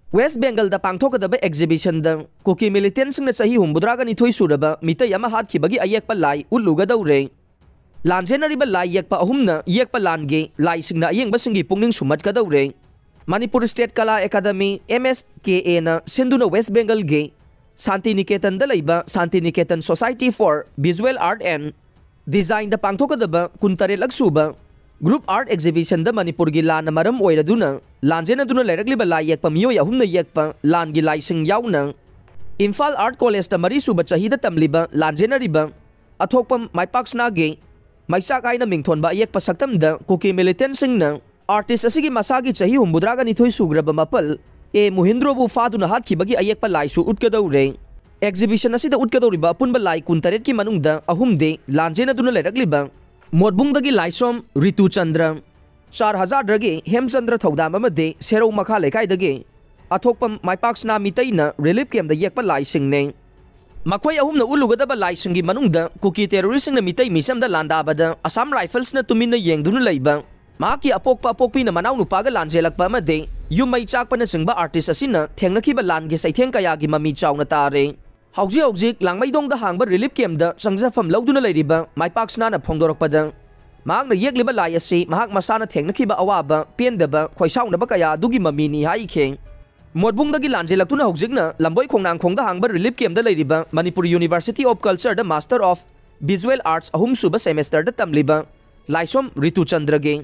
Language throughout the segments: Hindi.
वेस्ट बेंगल पांथोकदब एग्जिबिशन कुकी मिलिटेंट चाही हुंबुद्राग निथोई सूरब मितई हाथखिबगी अयेक्प लाई उल्लुगदौरे लांजेनरिब लाई येक्प अहुमना येक्प लानगे लाइसिंगना अयेंबसिंगी पुंगनिंग सुमतकदौरे मणिपुर स्टेट कला एकेडमी MSKA ना सिंधुना वेस्ट बेंगल गे Shanti Niketan Shanti Niketan society for visual art and design पांथोकदब 13 सूब ग्रुप आर्ट एग्जिबिशन मणिपुर की लान मरम ओइरदुना लांजेनदुना लेरकलिबा लाई येक्प मियोय अहुमना येक्प लान की लाइसिंग याउना इम्फाल आर्ट कॉलेज मरी सूब चहीद तमलिबा लांजेनरिबा अथोकपम माइपाक्सनागे मैसा कायना मिंगथोनबा अयेक्प सक्तमद कुकी मिलिटेंट सिंगना आर्टिस्ट असिगी मसागी चही हुंबुद्रागा निथोई सुग्रब मपल ए मुहिंद्रोबु फादुना हाथखिबगी अयेक्प लाइसु उटकदौरे एग्जिबिशन असिदा उटकदौरिबा अपुनबा लाई 13 की मनुंगदा अहुमदे लांजेनदुना लेरकलिबा मोटबुंगदगी लाइसोम ऋतुचंद्र 4000 दगे हेमचंद्र थौदाम अमदे सेरौ मखा लेकाइदगे अथोकपम माइपाक्सना मितैना रिलीफ कैम्प येक्प लाइसिंगने मखोय अहुमना उल्लुगदबा लाइसिंगी मनुंगदा कुकी टेररिस्टना मितै मिसमदा लांदाबदा असम राइफल्सना तुमिना येंगदुना लैबा माकी अपोकपा अपोकपीना मनाउ नुपागा लांजेलकपा अमदे युमै चाकपना सिंगबा आर्टिस्ट असिना थेंगनखिबा लानगे सैथेंग कयागी ममी चाउना तारे हौजी हौजिक लांगमैदोंगदा हांगबा रिलीफ कैम्पदा संगजफम लौदुना लैरिबा माइपाक्सनाना फोंदोरकपदा मांगना येगलिबा लाई असि महाक मसाना थेंगनखिबा अवाबा पेंदबा खोइसाउनबा कया दुगी ममीनी हाइखे मोटबुंगदगी लांजेलक्तुना हौजिकना लंबोई खोंगनांग खोंगदा हांगबा रिलीफ कैम्पदा लैरिबा मणिपुर यूनिवर्सिटी ऑफ कल्चर द मास्टर ऑफ विजुअल आर्ट्स अहुम सुबा सेमेस्टर द तमलिबा लाइसोम ऋतुचंद्रगे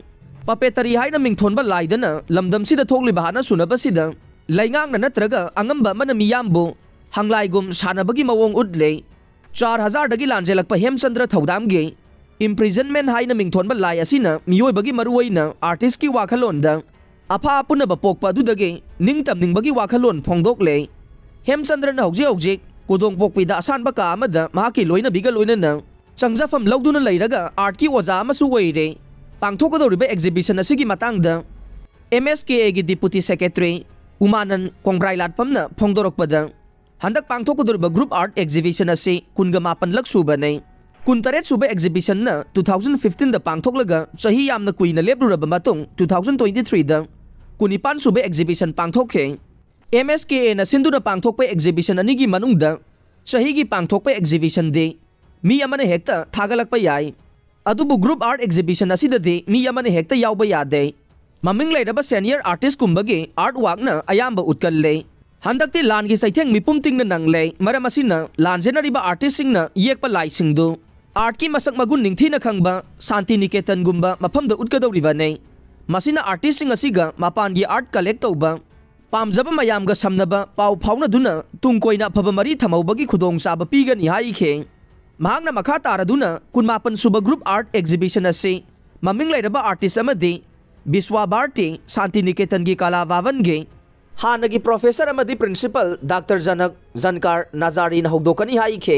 पपेतरी हाइना मिंगथोनबा लाइदना लमदमसिदा थोकलिबा हाना सुनबसिदा लैंगांगना नत्रगा अंगंबा मन मियामबु हंगलाइगुम सानबगी मवोंग उडले 4000 दगी लांजेलकपा हेमचंद्र थौदामगे इम्प्रिजनमेंट हाइना मिंगथोनबा लाई असिना मियोइबगी मरुवैना आर्टिस्ट की वाखलोंदा अफा पुनबा पोकपा दुदगे निंगतमनिंगबगी वाखलोन फोंदोकले हेमचंद्रना हौजे हौजे कुदोंग पोकपिदा असानबा का अमदा महाकी लोइना बिगा लोइना चंगजाफम लौदुना लैरगा आर्ट की ओजा अमसु ओइरे पांथोकदौरिबा एग्जिबिशन असिगी मतंगदा MSKA की डिप्यूटी सेक्रेटरी उमानन कोंग्राइलाटपमना फोंदोरकपदा हंदक पांथोकदौरिबा ग्रुप आर्ट एग्जिबिशन असि 19 सूबने 13 सूबा एग्जिबिशन ना 2015 दा पांथोकलगा चही यामना कुइना लेबरुरबा मतुंग 2023 दा 19 सूबा एग्जिबिशन पांथोखे MSKA ना सिंधुना पांथोकपा एग्जिबिशन अनिगी मनुंगदा चही की पांथोकपा एग्जिबिशन दे मी अमने हेक्ता थागलकपा याई अदुबु ग्रुप आर्ट एग्जिबिशन असिददे मी अमने हेक्ता यावबा यादे ममिंग लैरबा सीनियर आर्टिस्ट कुंबगे आर्ट वाकना अयाम्बा उतकल्ले हंदक्ति लानगी सैथेंग मिपुम तिंगना नंगले मरम असिना लांजेनरिबा आर्टिस्ट सिंगना येक्पा लाइसिंगदु आर्ट की मसक मगुन निंगथीना खंगबा शांति निकेतन गुंबा मफमदा उतकदौरिबाने मसिना आर्टिस्ट सिंग असिगा मपानगी आर्ट कलेक्ट तौबा पामजबा मयामगा समनबा पाउ फाउनादुना तुंगकोइना फबा मरी थमौबगी खुदोंग चाबा पीगनी हाइखे महांगना मखा तारदुना 19 सूबा ग्रुप आर्ट एग्जिबिशन असे ममिंग लैरबा आर्टिस्ट अमदे बिस्वा भारती शांति निकेतन की कला वावनगे हानगी प्रोफेसर अमदी प्रिंसिपल डॉक्टर जनक जनकार नाजारी हौदोकनी हाइखे।